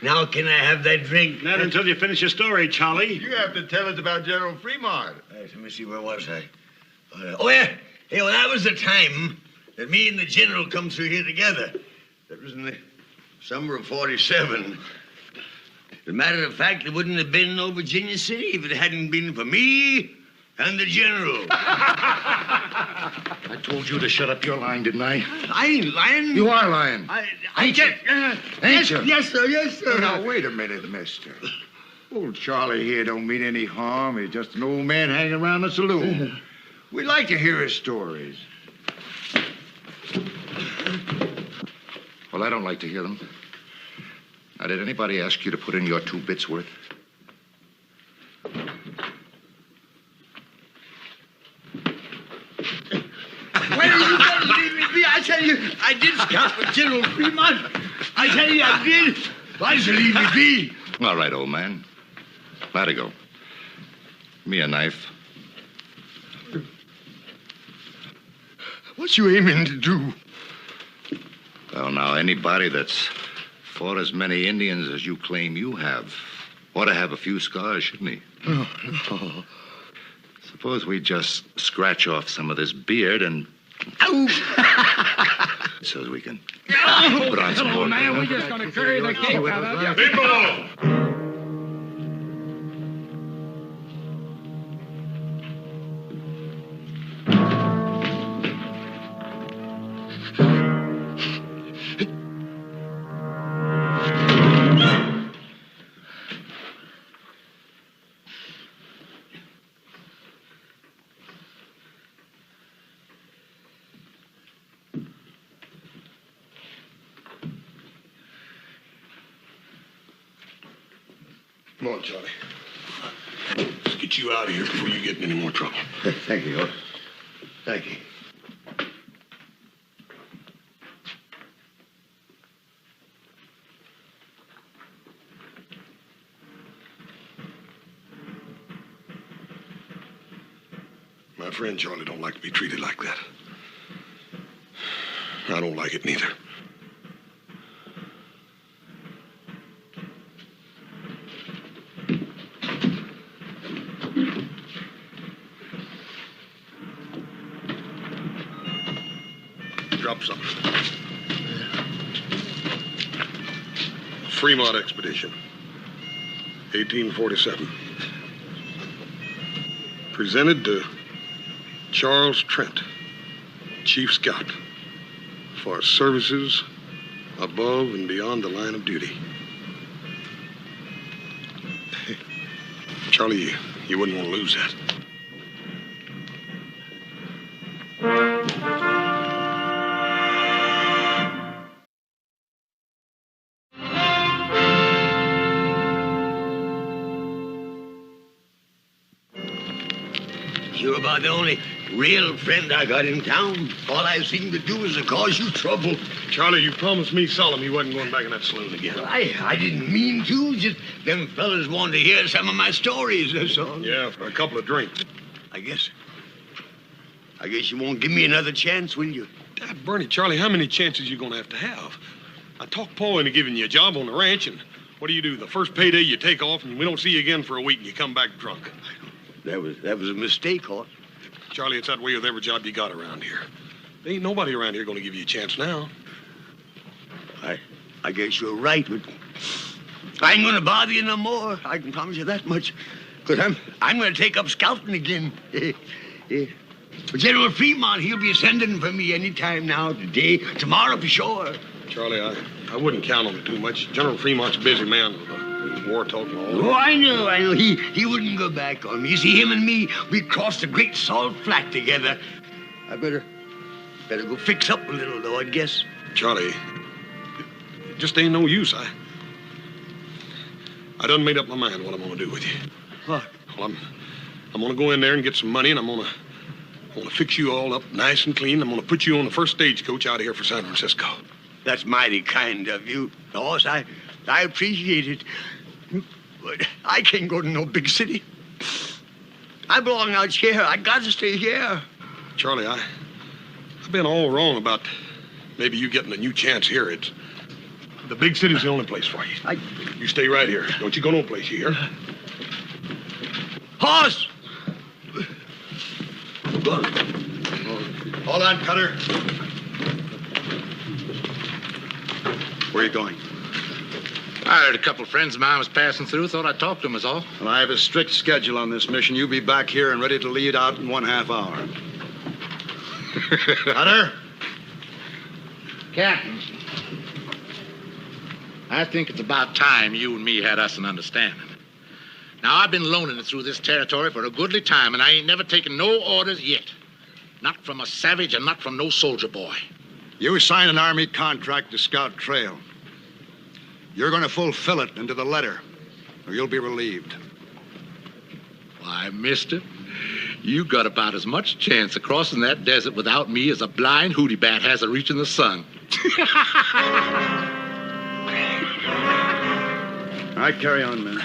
Now can I have that drink? Not until you finish your story, Charlie. You have to tell us about General Fremont. Let me see, where was I? Oh, yeah. Hey, well, that was the time that me and the general come through here together. That was in the summer of 47. As a matter of fact, there wouldn't have been no Virginia City if it hadn't been for me and the general. I told you to shut up your lying, didn't I? I ain't lying. You are lying. Ain't you? Ain't you? Yes, sir, yes, sir. Now, wait a minute, mister. Old Charlie here don't mean any harm. He's just an old man hanging around the saloon. We like to hear his stories. Well, I don't like to hear them. Now, did anybody ask you to put in your 2 bits worth? Where are you going to leave me be? I tell you, I did scout with General Fremont. I tell you, I did. Why should leave me be? All right, old man. Let her go. Give me a knife. What you aiming to do? Well, now, anybody that's fought as many Indians as you claim you have ought to have a few scars, shouldn't he? No. Suppose we just scratch off some of this beard and... Ow! so as we can put on some more. Man, we're just going to carry the cake out of you. People! Come on, Charlie. Let's get you out of here before you get in any more trouble. Thank you, Horace. Thank you. My friend Charlie don't like to be treated like that. I don't like it neither. Drop something. Fremont Expedition, 1847. Presented to Charles Trent, Chief Scout, for services above and beyond the line of duty. Charlie, you wouldn't want to lose that. You're about the only real friend I got in town. All I seem to do is to cause you trouble. Charlie, you promised me solemn you wasn't going back in that saloon again. Well, I didn't mean to. Just them fellas wanted to hear some of my stories, that's all. Yeah, for a couple of drinks. I guess you won't give me another chance, will you? Dad, Bernie, Charlie, how many chances you gonna have? I talked Paul into giving you a job on the ranch, and what do? The first payday you take off, and we don't see you again for a week, and you come back drunk. That was a mistake, Hort. Charlie, it's that way with every job you got around here. There ain't nobody around here gonna give you a chance now. I guess you're right, but I ain't gonna bother you no more. I can promise you that much. Because I'm gonna take up scouting again. General Fremont, he'll be sending for me any time now, today, tomorrow for sure. Charlie, I wouldn't count on it too much. General Fremont's a busy man with war talk and all that. Oh, I know. He wouldn't go back on me. You see, him and me, we crossed the Great Salt Flat together. I better go fix up a little, though, I guess. Charlie, it just ain't no use. I done made up my mind what I'm gonna do with you. What? Well, I'm gonna go in there and get some money, and I'm gonna fix you all up nice and clean. I'm gonna put you on the first stagecoach out of here for San Francisco. That's mighty kind of you, Hoss. I appreciate it. But I can't go to no big city. I belong out here. I got to stay here. Charlie, I've been all wrong about maybe you getting a new chance here. The big city's the only place for you. You stay right here. Don't you go no place, you hear? Horse! Hold on, Cutter. Where are you going? I heard a couple of friends of mine was passing through. Thought I'd talk to them is all. Well, I have a strict schedule on this mission. You be back here and ready to lead out in 1/2 hour. Cutter? Captain, I think it's about time you and me had us an understanding. Now, I've been loaning it through this territory for a goodly time, and I ain't never taken no orders yet. Not from a savage and not from no soldier boy. You signed an Army contract to scout trail. You're going to fulfill it into the letter, or you'll be relieved. Why, mister, you got about as much chance of crossing that desert without me as a blind hootie bat has of reaching the sun. All right, carry on, man.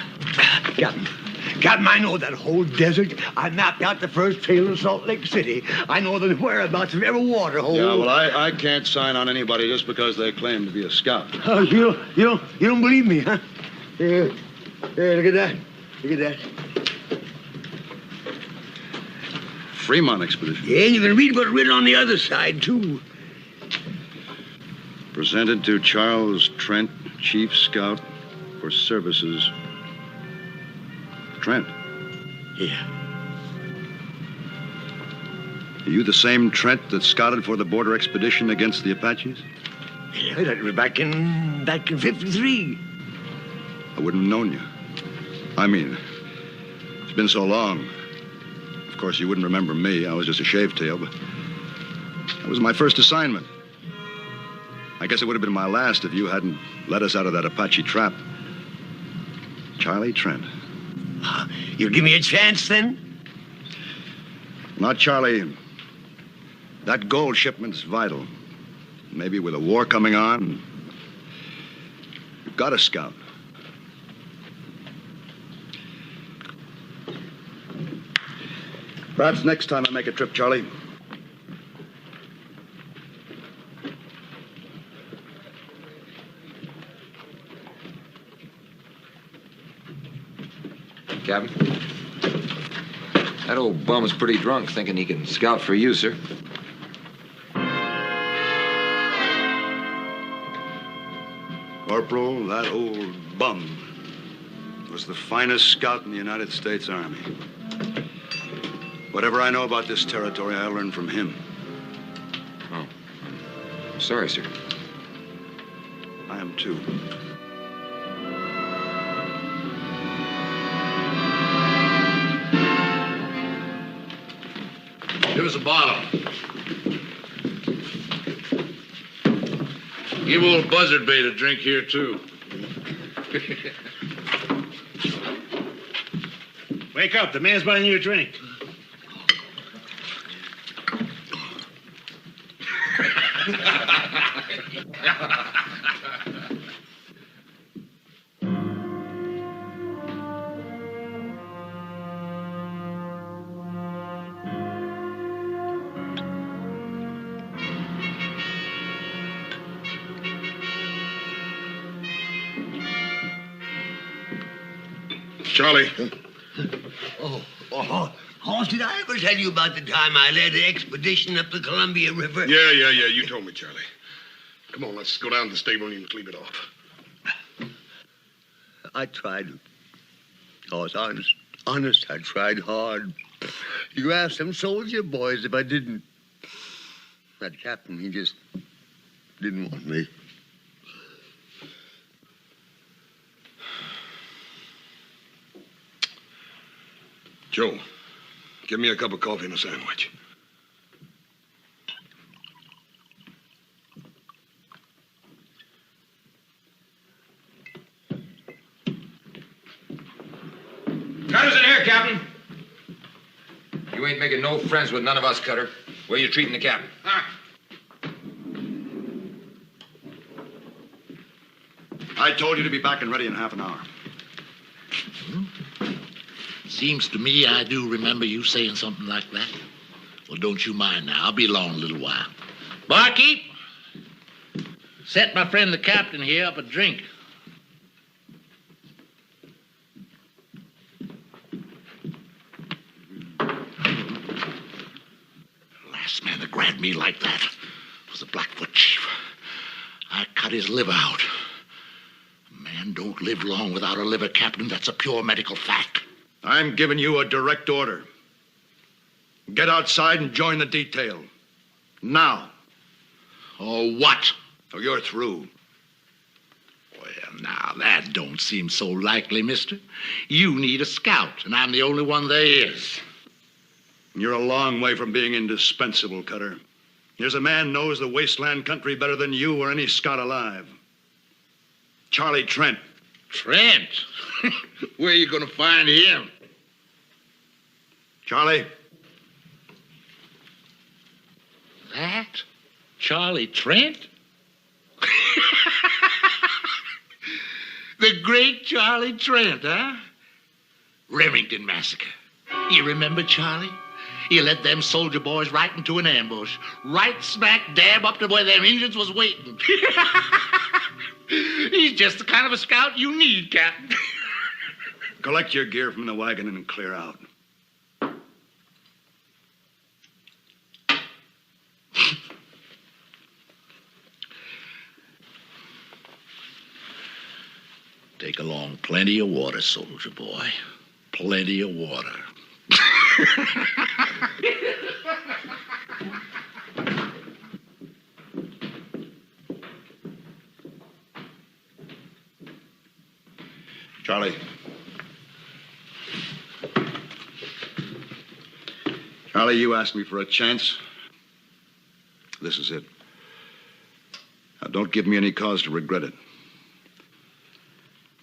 Captain, I know that whole desert. I mapped out the first trail in Salt Lake City. I know the whereabouts of every water hole. Yeah, well, I can't sign on anybody just because they claim to be a scout. Oh, you don't believe me, huh? Here, look at that. Look at that. Fremont expedition. Yeah, and you can read what's written on the other side, too. Presented to Charles Trent, Chief Scout for Services. Trent. Yeah. Are you the same Trent that scouted for the border expedition against the Apaches? Yeah, that was back in 53. I wouldn't have known you. I mean, it's been so long. Of course, you wouldn't remember me. I was just a shavetail, but that was my first assignment. I guess it would have been my last if you hadn't let us out of that Apache trap. Charlie Trent. You'll give me a chance, then? Not Charlie. That gold shipment's vital. Maybe with a war coming on, you've got a scout. Perhaps next time I make a trip, Charlie. Captain, that old bum's pretty drunk, thinking he can scout for you, sir. Corporal, that old bum was the finest scout in the United States Army. Whatever I know about this territory, I learned from him. Oh, I'm sorry, sir. I am too. Give us a bottle. Give old Buzzard Bait a drink here, too. Wake up. The man's buying you a drink. Charlie. Hoss, did I ever tell you about the time I led the expedition up the Columbia River? Yeah. You told me, Charlie. Come on, let's go down to the stable and you can clean it off. I tried. Hoss, honest, I tried hard. You asked them soldier boys if I didn't. That captain, he just didn't want me. Joe, give me a cup of coffee and a sandwich. Cutter's in here, Captain. You ain't making no friends with none of us, Cutter. Where you treating the captain? I told you to be back and ready in half an hour. Seems to me I do remember you saying something like that. Well, don't you mind now. I'll be along a little while. Barkeep, Set my friend the captain here up a drink. The last man that grabbed me like that was the Blackfoot chief. I cut his liver out. A man don't live long without a liver, Captain. That's a pure medical fact. I'm giving you a direct order. Get outside and join the detail. Now. Oh, what? Or you're through. Well, now, that don't seem so likely, mister. You need a scout, and I'm the only one there is. You're a long way from being indispensable, Cutter. Here's a man knows the wasteland country better than you or any scout alive. Charlie Trent. Trent? Where are you going to find him? Charlie. That? Charlie Trent? The great Charlie Trent, huh? Remington Massacre. You remember Charlie? He led them soldier boys right into an ambush. Right smack dab up to where them Indians was waiting. He's just the kind of a scout you need, Captain. Collect your gear from the wagon and clear out. Take along plenty of water, soldier boy. Plenty of water. Charlie. Charlie, you asked me for a chance. This is it. Now, don't give me any cause to regret it.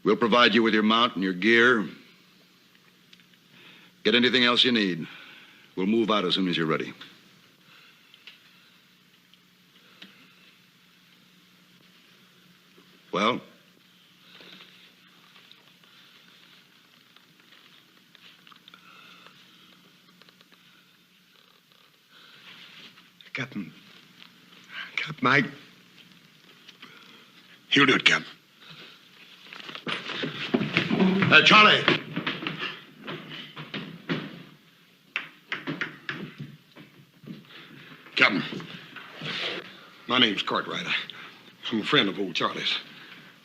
We'll provide you with your mount and your gear. Get anything else you need. We'll move out as soon as you're ready. Well? Captain, Mike. He'll do it, Captain. Charlie. Captain, my name's Cartwright. I'm a friend of old Charlie's.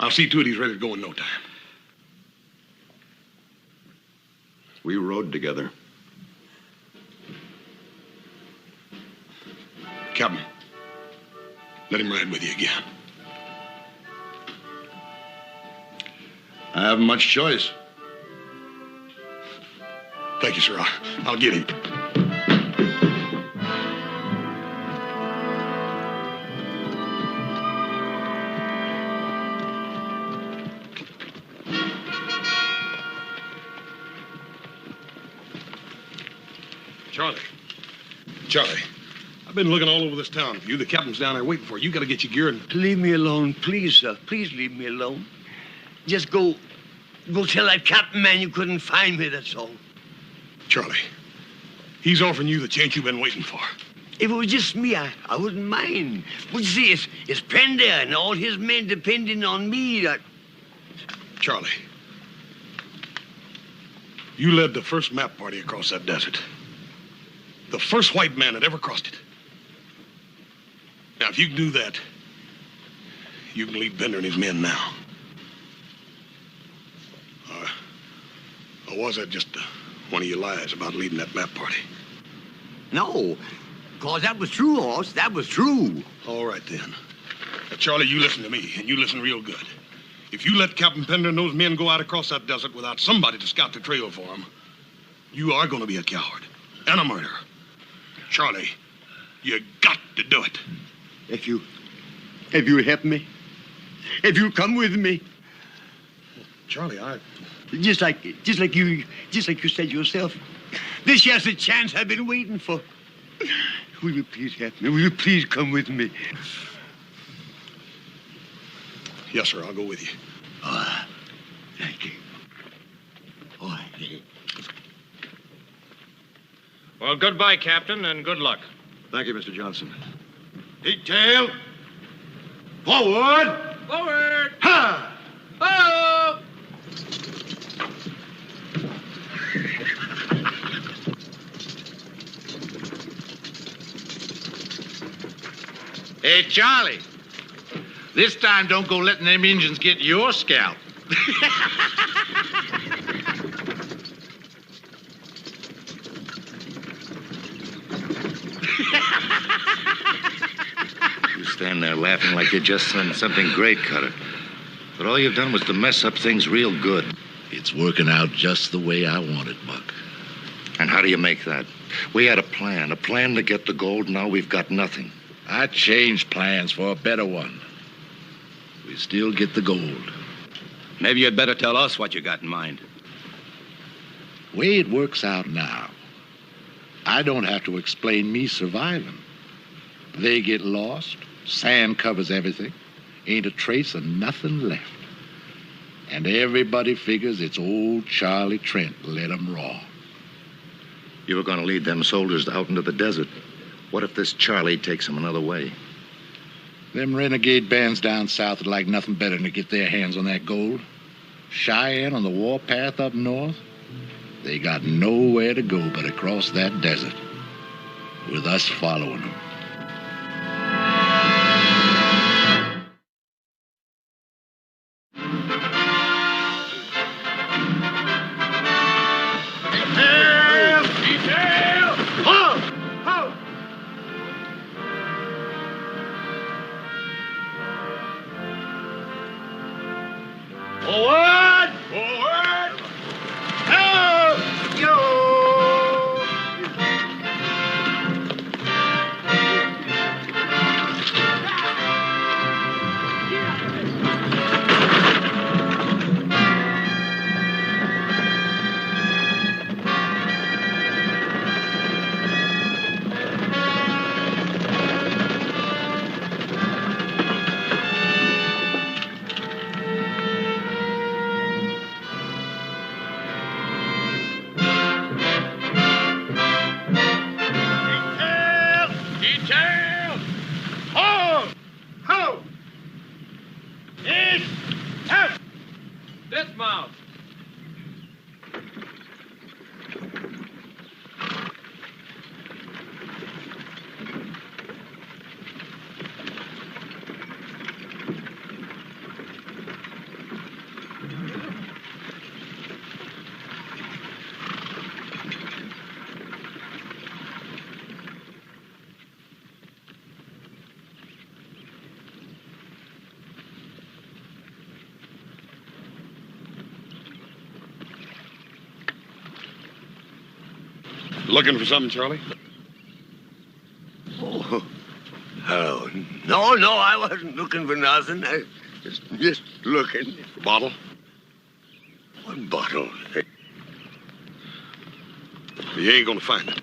I'll see to it he's ready to go in no time. We rode together. Captain, let him ride with you again. I haven't much choice. Thank you, sir. I'll get him. Charlie, I've been looking all over this town for you. The captain's down there waiting for you. You got to get your gear and... Leave me alone, please, sir. Please leave me alone. Just go tell that captain man you couldn't find me, that's all. Charlie, he's offering you the chance you've been waiting for. If it was just me, I wouldn't mind. But you see, it's Pender and all his men depending on me. Charlie, you led the first map party across that desert. The first white man that ever crossed it. Now, if you can do that, you can lead Bender and his men now. Or was that just one of your lies about leading that map party? No, because that was true, Hoss. That was true. All right, then. Now, Charlie, you listen to me, and you listen real good. If you let Captain Pender and those men go out across that desert without somebody to scout the trail for them, you are going to be a coward and a murderer. Charlie, you got to do it. If you help me, if you come with me. Charlie, Just like you said yourself. This here's the chance I've been waiting for. Will you please help me? Will you please come with me? Yes, sir, I'll go with you. Oh, thank you. Oh, Well, goodbye, Captain, and good luck. Thank you, Mr. Johnson. Detail. Forward! Forward! Ha! Oh! Hey, Charlie. This time don't go letting them Indians get your scalp. You stand there laughing like you just done something great, Cutter. But all you've done was to mess up things real good. It's working out just the way I want it, Buck. And how do you make that? We had a plan to get the gold. Now we've got nothing. I changed plans for a better one. We still get the gold. Maybe you'd better tell us what you got in mind. Way it works out now, I don't have to explain me surviving. They get lost, sand covers everything, ain't a trace of nothing left. And everybody figures it's old Charlie Trent led 'em raw. You were going to lead them soldiers out into the desert. What if this Charlie takes them another way? Them renegade bands down south would like nothing better than to get their hands on that gold. Cheyenne on the warpath up north, they got nowhere to go but across that desert, with us following them. Forward! Forward! Help! Yo! Detail! Hold! Hold! East! Out! Dismount! Looking for something, Charlie? Oh, no, I wasn't looking for nothing. I just looking. Bottle? One bottle. You ain't gonna find it.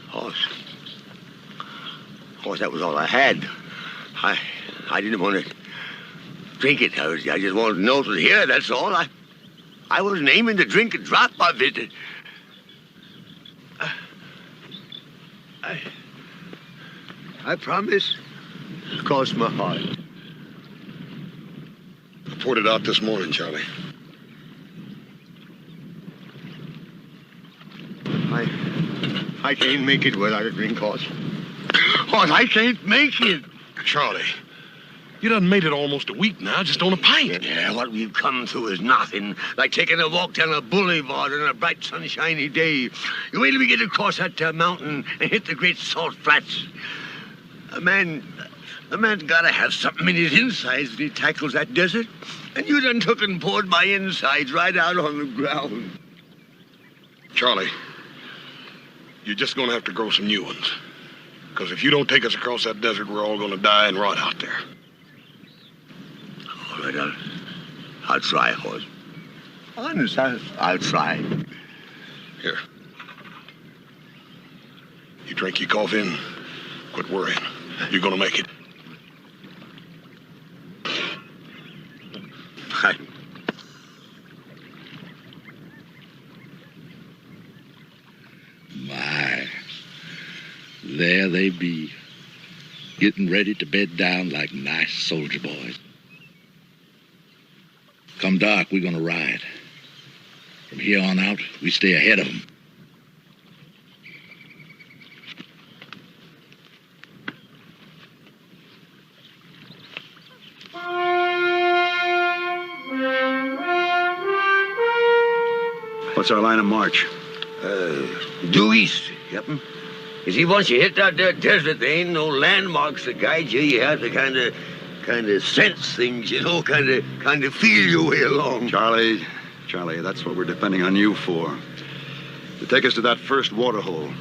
Horse, that was all I had. I didn't want to drink it. I just wanted to know it was here, that's all. I wasn't aiming to drink a drop of it. I promise. Cross my heart. I poured it out this morning, Charlie. I can't make it without a drink, Horse. Horse, I can't make it. Charlie, you done made it almost a week now, just on a pint. Yeah, what we've come through is nothing. Like taking a walk down a boulevard on a bright, sunshiny day. You wait till we get across that mountain and hit the great salt flats. A man's gotta have something in his insides when he tackles that desert. And you done took and poured my insides right out on the ground. Charlie, you're just gonna have to grow some new ones. Because if you don't take us across that desert, we're all gonna die and rot out there. All right, I'll try, Horse. Honest, I'll try. Here. You drink your coffee and quit worrying. You're gonna make it. There they be, getting ready to bed down like nice soldier boys. Come dark, we're gonna ride. From here on out, we stay ahead of them. What's our line of march? Due east, Captain. You see, once you hit that there desert, there ain't no landmarks to guide you. You have to kind of sense things, you know, kind of feel your way along. Charlie, that's what we're depending on you for. To take us to that first water hole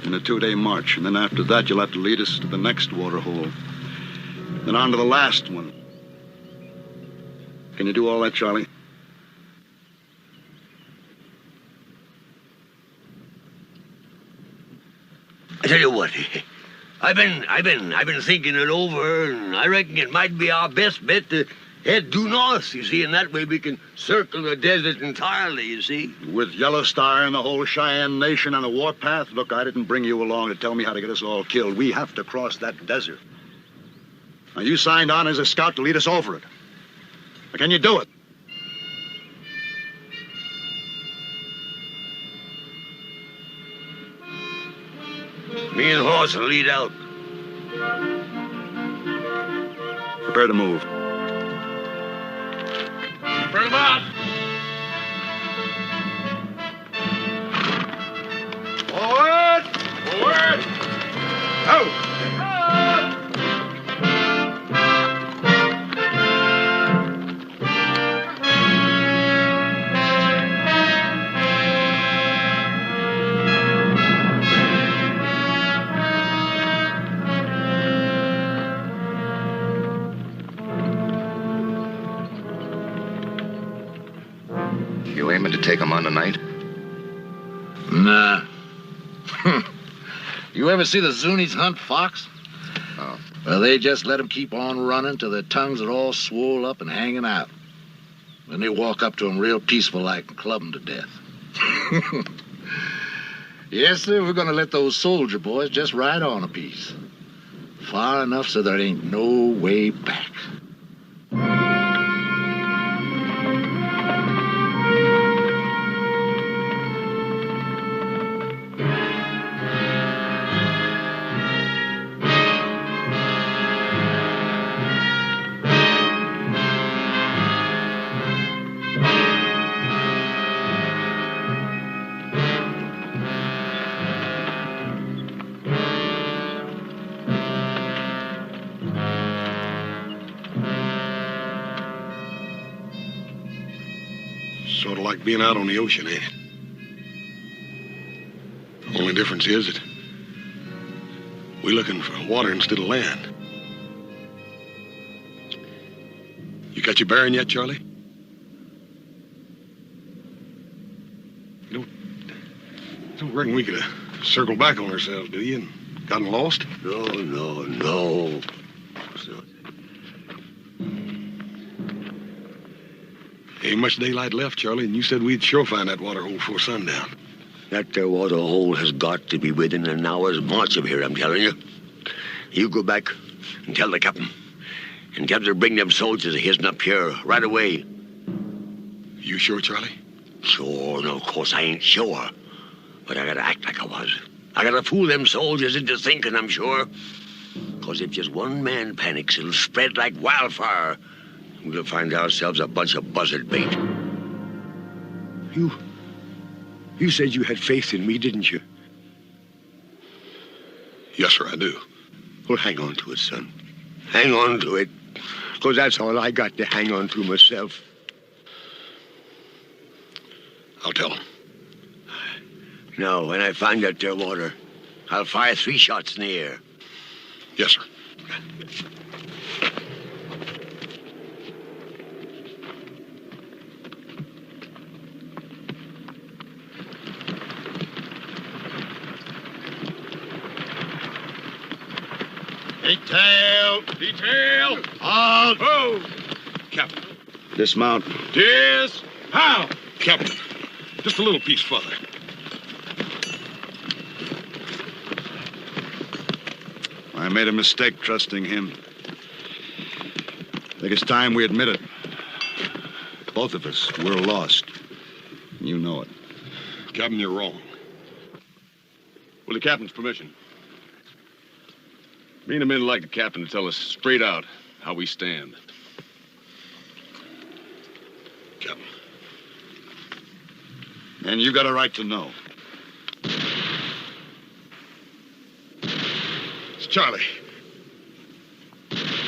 in a 2-day march, and then after that, you'll have to lead us to the next water hole, then on to the last one. Can you do all that, Charlie? I tell you what, I've been thinking it over, and I reckon it might be our best bet to head due north, you see, and that way we can circle the desert entirely, you see. With Yellow Star and the whole Cheyenne Nation on the warpath? Look, I didn't bring you along to tell me how to get us all killed. We have to cross that desert. Now, you signed on as a scout to lead us over it. Now, can you do it? Me and Horse will lead out. Prepare to move. Bring them out. Forward! Forward. Out! You aiming to take them on tonight? Nah. You ever see the Zunis hunt fox? Oh. Well, they just let them keep on running till their tongues are all swole up and hanging out. Then they walk up to them real peaceful like and club them to death. Yes, sir, we're gonna let those soldier boys just ride on a piece. Far enough so there ain't no way back. Sort of like being out on the ocean, ain't it? The only difference is that we're looking for water instead of land. You got your bearing yet, Charlie? You don't reckon we could have circled back on ourselves, do you, and gotten lost? No. Ain't much daylight left, Charlie, and you said we'd sure find that water hole before sundown. That there water hole has got to be within an hour's march of here, I'm telling you. You go back and tell the captain. And tell him to bring them soldiers of his'n up here right away. You sure, Charlie? Sure, no, of course I ain't sure. But I gotta act like I was. I gotta fool them soldiers into thinking I'm sure. 'Cause if just one man panics, it'll spread like wildfire. We'll find ourselves a bunch of buzzard bait. You said you had faith in me, didn't you? Yes, sir, I do. Well, hang on to it, son. Hang on to it. 'Cause that's all I got to hang on to myself. I'll tell him. Now, when I find that there water, I'll fire 3 shots in the air. Yes, sir. Detail. Halt. Move. Captain. Dismount. How? Captain, just a little piece further. I made a mistake trusting him. I think it's time we admit it. Both of us, we're lost. You know it. Captain, you're wrong. With the captain's permission. Me and the men would like the captain to tell us straight out how we stand. Captain. And you got a right to know. It's Charlie.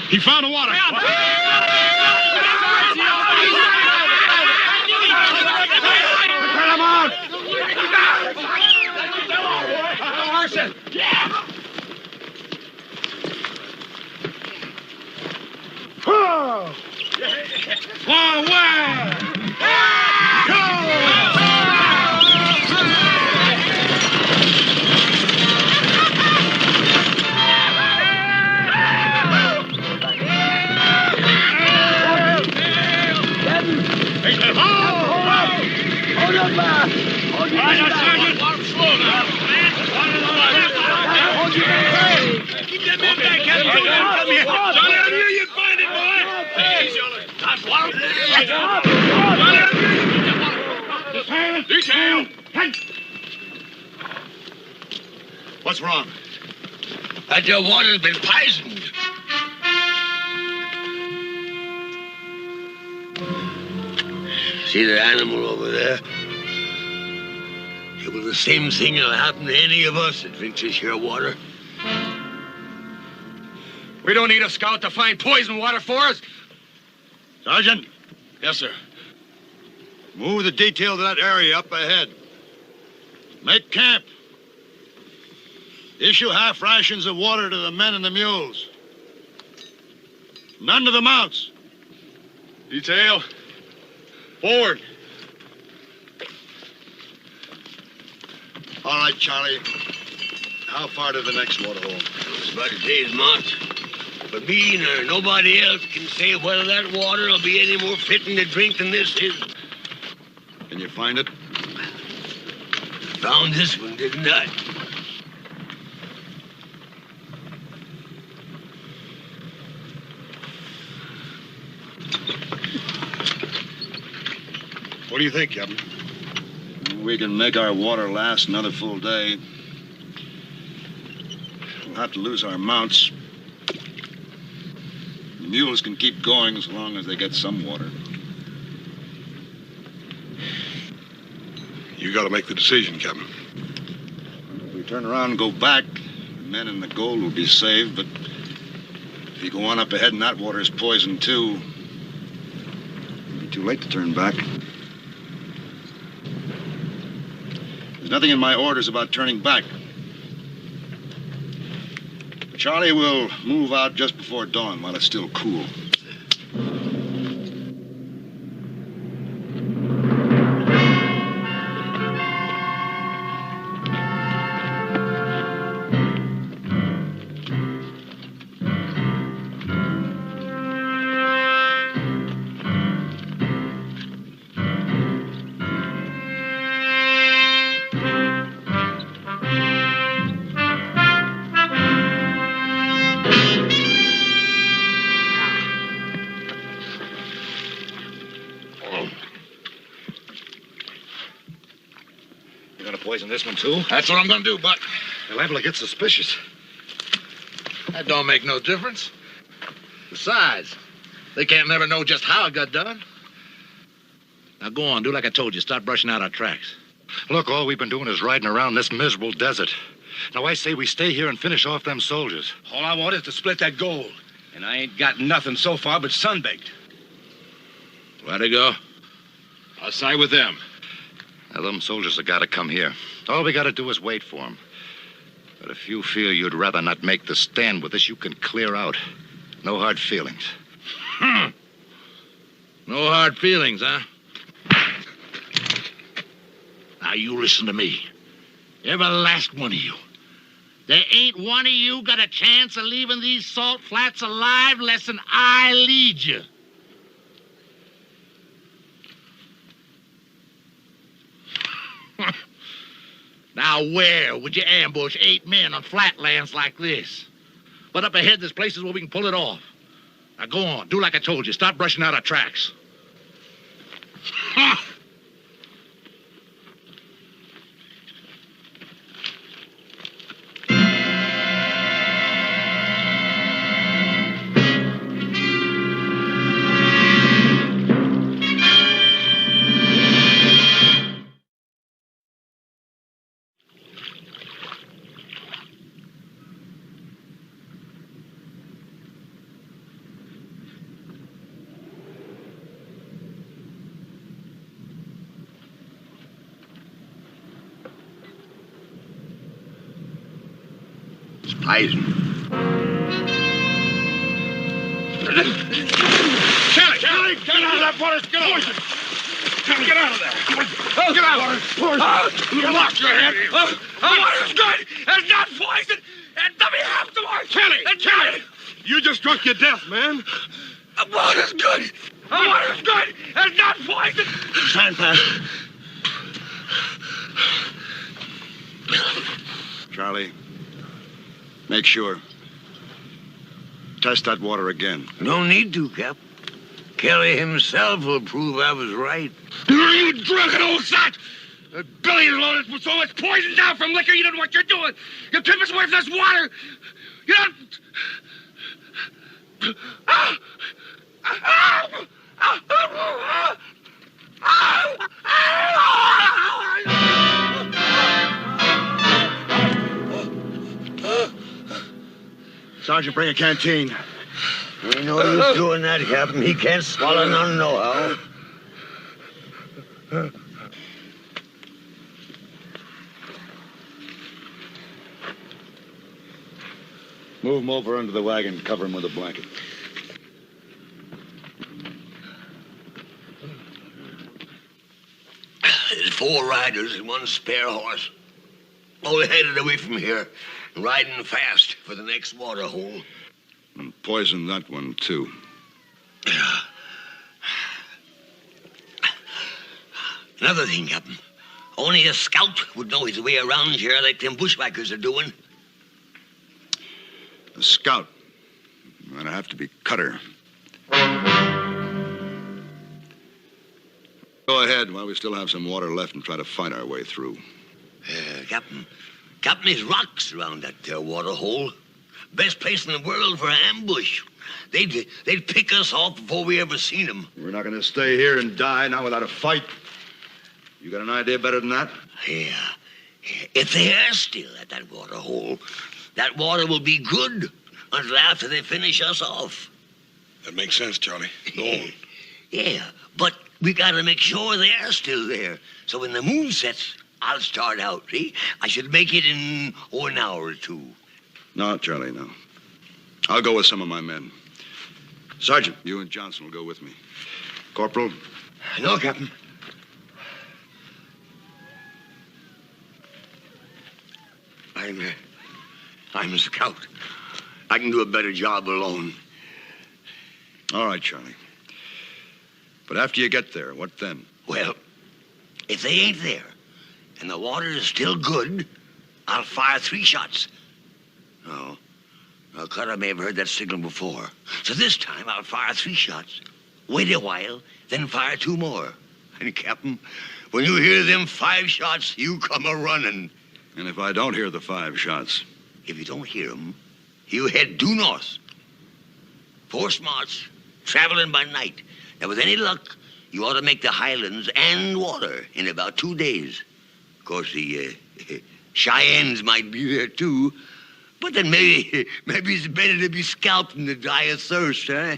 He found the water. What's wrong? That your water's been poisoned. See that animal over there? It was the same thing that'll happen to any of us that drinks this here water. We don't need a scout to find poison water for us. Sergeant, Yes, sir. move the detail to that area up ahead. Make camp. Issue half rations of water to the men and the mules. None to the mounts. Detail. Forward. All right, Charlie. How far to the next water hole? It's about a day's march. But me nor nobody else can say whether that water will be any more fitting to drink than this is. Can you find it? Found this one, didn't I? What do you think, Captain? We can make our water last another full day. We'll have to lose our mounts. The mules can keep going as long as they get some water. You got to make the decision, Captain. If we turn around and go back, the men and the gold will be saved, but if you go on up ahead and that water is poisoned too, it'll be too late to turn back. There's nothing in my orders about turning back. Charlie will move out just before dawn while it's still cool. Poison this one, too? That's what I'm going to do, Buck. They're liable to get suspicious. That don't make no difference. Besides, they can't never know just how it got done. Now go on, do like I told you. Start brushing out our tracks. Look, all we've been doing is riding around this miserable desert. Now, I say we stay here and finish off them soldiers. All I want is to split that gold. And I ain't got nothing so far but sunbaked. Where'd they go? I'll side with them. Now, them soldiers have got to come here. All we got to do is wait for them. But if you feel you'd rather not make the stand with us, you can clear out. No hard feelings. No hard feelings, huh? Now, you listen to me. Every last one of you. There ain't one of you got a chance of leaving these salt flats alive less than I lead you. Now, where would you ambush 8 men on flatlands like this? But up ahead, there's places where we can pull it off. Now go on. Do like I told you. Start brushing out our tracks. Ha! Poison. Charlie, get out of that water. Get poison. Charlie, get out of there. Get out of there. You lost your head. The water's good. It's not poison. And let me have some more. Charlie, you just drunk your death, man. The water's good. The water's good. It's not poison. Santa. Charlie, make sure. Test that water again. No need to, Cap. Kelly himself will prove I was right. You drunken old sot! The belly is loaded with so much poison down from liquor, you don't know what you're doing. You keep us away from this water. You don't... Sergeant, bring a canteen. Ain't no use doing that, Captain. He can't swallow none nohow. Move him over under the wagon. Cover him with a blanket. There's 4 riders and 1 spare horse. All headed away from here, riding fast for the next water hole. And poison that one, too. Another thing, Captain. Only a scout would know his way around here like them bushwhackers are doing. A scout. Gonna have to be Cutter. Go ahead while we still have some water left and try to fight our way through. Captain, there's rocks around that there water hole. Best place in the world for an ambush. They'd pick us off before we ever seen them. We're not gonna stay here and die now without a fight. You got an idea better than that? Yeah. If they're still at that water hole, that water will be good until after they finish us off. That makes sense, Charlie. Go on. Yeah, but we gotta make sure they're still there. So when the moon sets, I'll start out, see? I should make it in an hour or 2. No, Charlie, no. I'll go with some of my men. Sergeant, you and Johnson will go with me. Corporal? No, Captain. I'm a scout. I can do a better job alone. All right, Charlie. But after you get there, what then? Well, if they ain't there and the water is still good, I'll fire 3 shots. No. Now, Cutter may have heard that signal before. So this time I'll fire 3 shots, wait a while, then fire 2 more. And, Captain, when you hear them 5 shots, you come a-running. And if I don't hear the 5 shots? If you don't hear 'em, you head due north. 4 smarts, traveling by night. Now, with any luck, you ought to make the highlands and water in about 2 days. Of course, the Cheyennes might be there, too. But then maybe it's better to be scalped than to die of thirst, huh?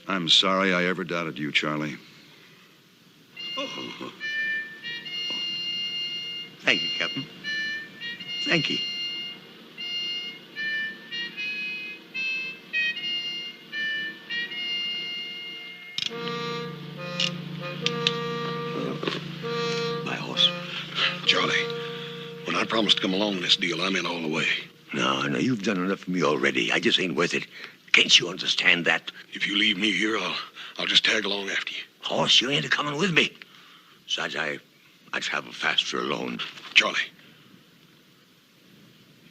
I'm sorry I ever doubted you, Charlie. Oh. Thank you, Captain. Thank you. My horse. Charlie, when I promised to come along in this deal, I'm in all the way. No, you've done enough for me already. I just ain't worth it. Can't you understand that? If you leave me here, I'll just tag along after you. Horse, you ain't coming with me. Besides, I travel faster alone. Charlie,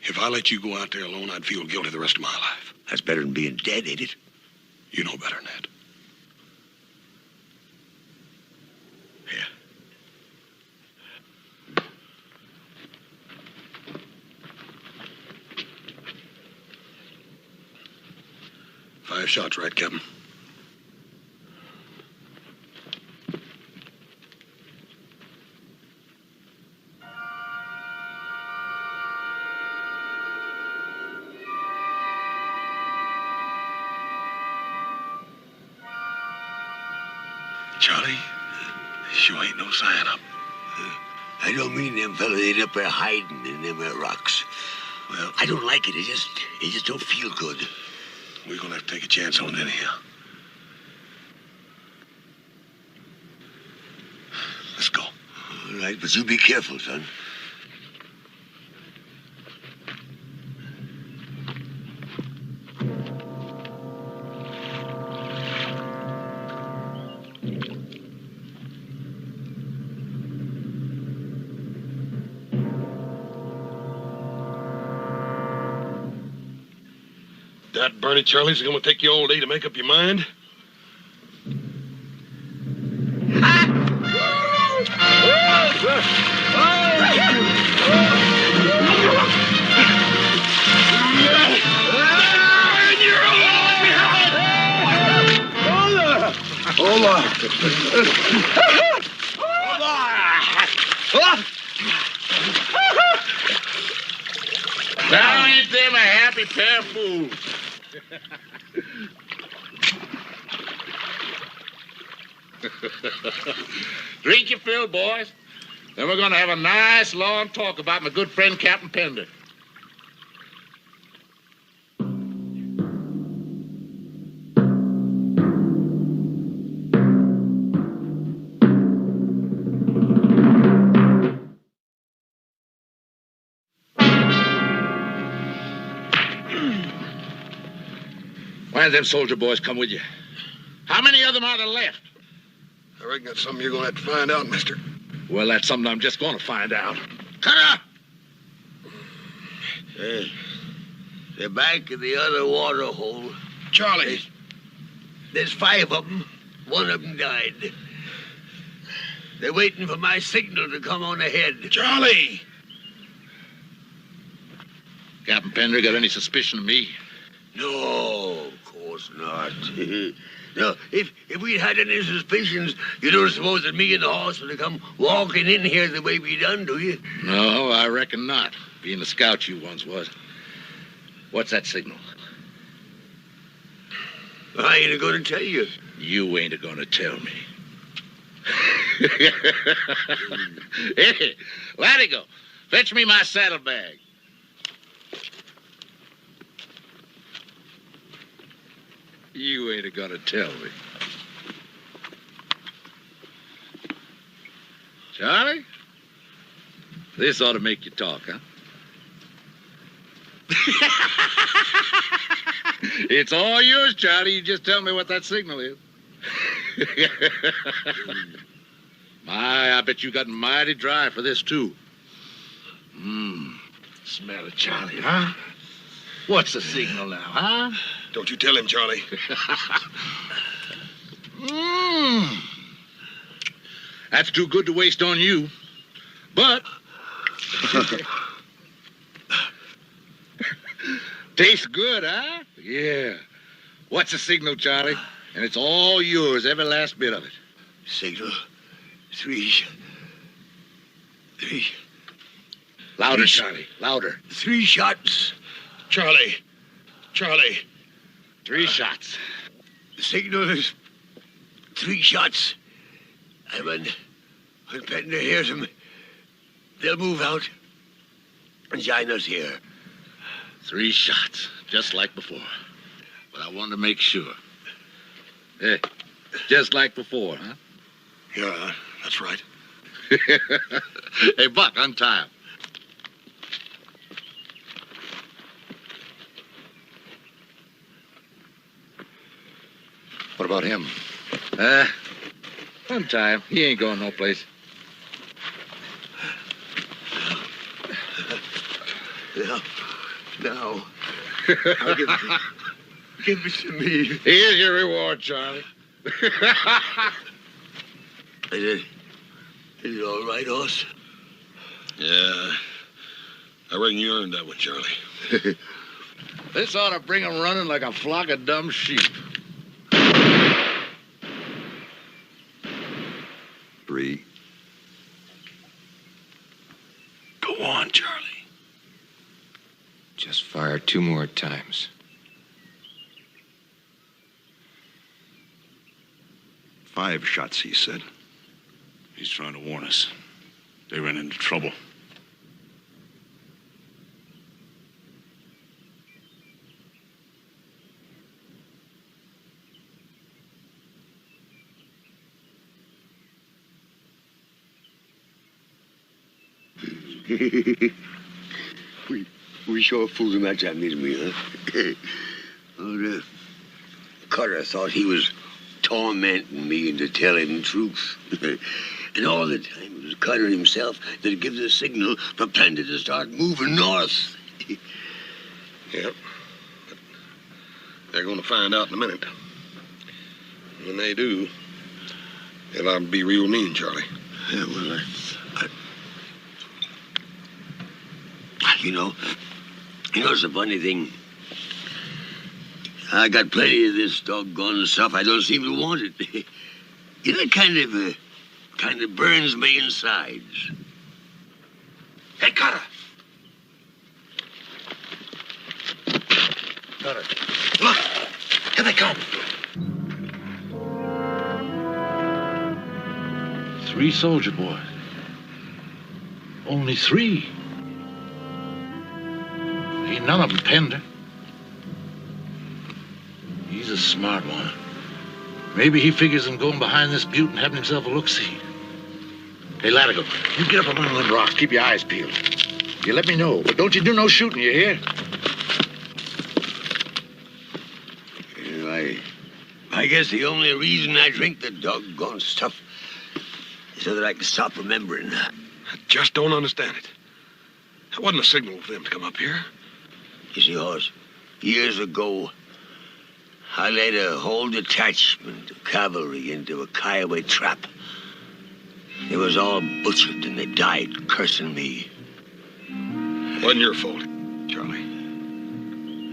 if I let you go out there alone, I'd feel guilty the rest of my life. That's better than being dead, ain't it? You know better than that. Yeah. 5 shots, right, Captain? Charlie, you ain't no sign up. I don't mean them fellas ain't up there hiding in them there rocks. Well, I don't like it. It just don't feel good. we're gonna have to take a chance on it anyhow. Let's go. All right, but you be careful, son. That Bernie Charlie's gonna take you all day to make up your mind? Now ain't them a happy pair of fools? Drink your fill, boys. Then we're going to have a nice long talk about my good friend Captain Pender. Why did them soldier boys come with you? How many of them are there left? I reckon that's something you're gonna have to find out, mister. Well, that's something I'm just going to find out. Cutter! They're back in the other water hole. Charlie! There's 5 of them. 1 of them died. They're waiting for my signal to come on ahead. Charlie! Captain Pender got any suspicion of me? No, of course not. No, if we'd had any suspicions, you don't suppose that me and the horse would have come walking in here the way we done, do you? No, I reckon not. Being the scout you once was. What's that signal? I ain't going to tell you. You ain't going to tell me. Hey, Latigo, fetch me my saddlebag. You ain't gonna tell me. Charlie? This ought to make you talk, huh? It's all yours, Charlie. You just tell me what that signal is. My, I bet you got mighty dry for this, too. Smell it, Charlie, huh? What's the signal now, huh? Don't you tell him, Charlie. That's too good to waste on you. But tastes good, huh? Yeah. What's the signal, Charlie? And it's all yours, every last bit of it. Signal. 3. Louder, Charlie. Louder. 3 shots. Charlie. 3 shots. The signal is 3 shots. And when Pender hears them, they'll move out and join us here. 3 shots, just like before. But I wanted to make sure. Hey, just like before, huh? Yeah, that's right. Hey, Buck, untie him. What about him? Untie him. He ain't going no place. Now, give it to me. Here's your reward, Charlie. Is it all right, Hoss? Yeah. I reckon you earned that one, Charlie. This ought to bring 'em running like a flock of dumb sheep. 3. Go on, Charlie. Just fire 2 more times. 5 shots, he said. He's trying to warn us. They ran into trouble. we sure fooled him that time, didn't we, huh? Oh, Carter thought he was tormenting me into telling the truth. And all the time it was Carter himself that gave the signal for Pender to start moving north. Yep. But they're going to find out in a minute. When they do, they'll all be real mean, Charlie. Yeah, well, you know, it's a funny thing. I got plenty of this doggone stuff. I don't seem to want it. You know, it kind of burns me insides. Hey, Carter. Carter. Look, here they come. 3 soldier boys. Only 3. Ain't none of them Pender. He's a smart one. Maybe he figures on going behind this butte and having himself a look-see. Hey, Latigo, you get up among them rocks. Keep your eyes peeled. You let me know, but don't you do no shooting, you hear? I guess the only reason I drink the doggone stuff is so that I can stop remembering. I just don't understand it. That wasn't a signal for them to come up here. You see, Hoss, years ago, I led a whole detachment of cavalry into a Kiowa trap. They was all butchered and they died cursing me. Wasn't your fault, Charlie.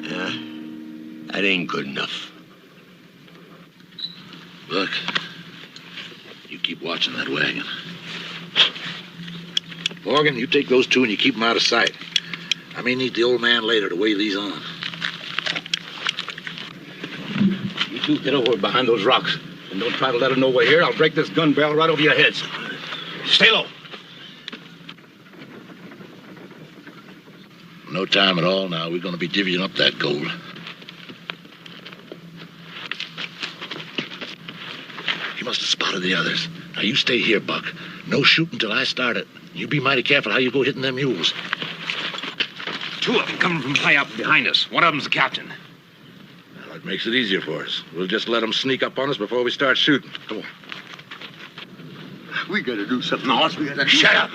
Yeah, that ain't good enough. Look, you keep watching that wagon. Morgan, you take those 2 and you keep them out of sight. I may need the old man later to weigh these on. You 2 get over behind those rocks. And don't try to let them know we're here. I'll break this gun barrel right over your heads. Stay low. No time at all now. We're going to be divvying up that gold. He must have spotted the others. Now, you stay here, Buck. No shooting till I start it. You be mighty careful how you go hitting them mules. 2 of them coming from high up behind us. One of them's the captain. Well, that makes it easier for us. We'll just let them sneak up on us before we start shooting. Come on. We gotta do something, Hoss. We gotta Shut up!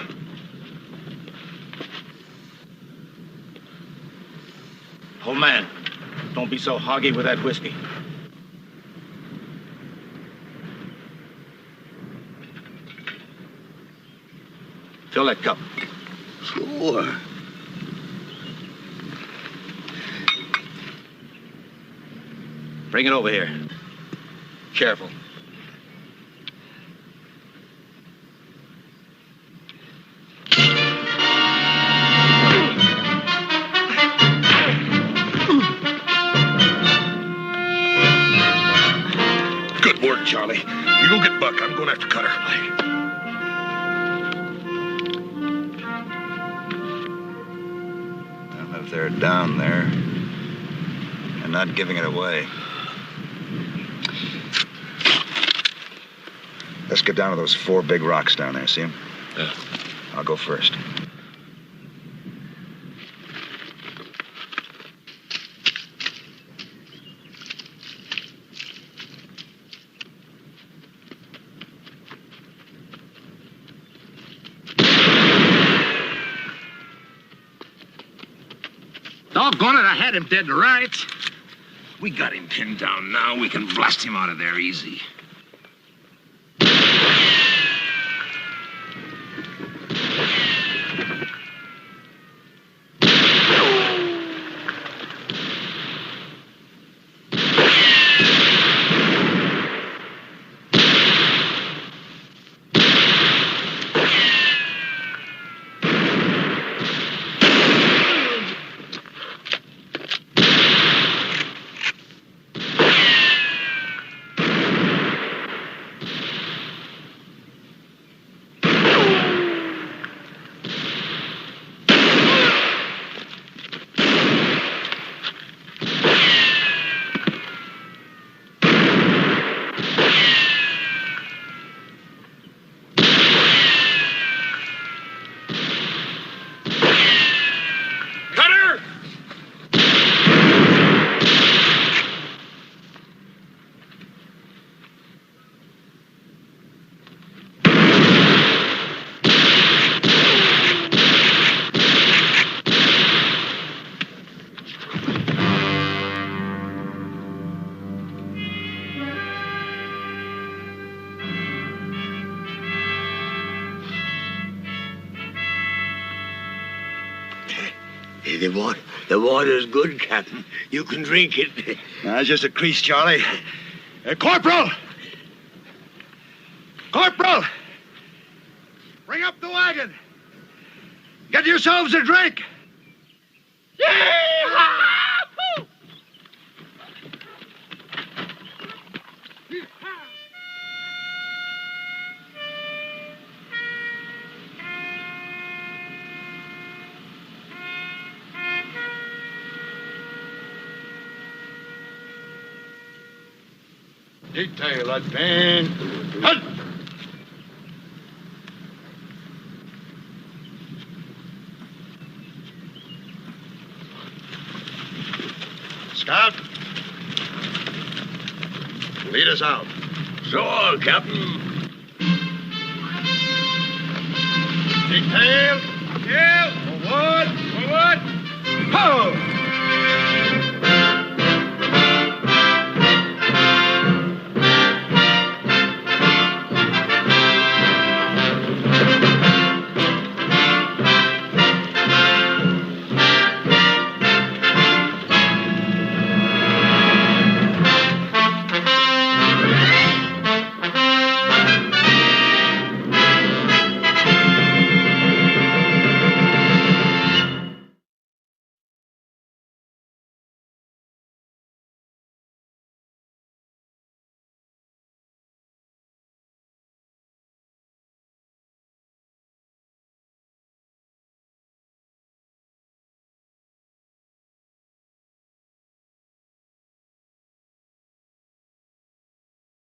Old man, don't be so hoggy with that whiskey. Fill that cup. Sure. Bring it over here. Careful. Good work, Charlie. You go get Buck. I'm going after Cutter. Well, if they're down there and not giving it away. Let's get down to those 4 big rocks down there, see them? Yeah. I'll go first. doggone it, I had him dead to rights. We got him pinned down now. We can blast him out of there easy. The water's good, Captain. You can drink it. That's just a crease, Charlie. Corporal! Corporal! Bring up the wagon. Get yourselves a drink. Detail that man. Halt! Scout, lead us out. Sure, Captain. Detail. Forward. Forward. Ho!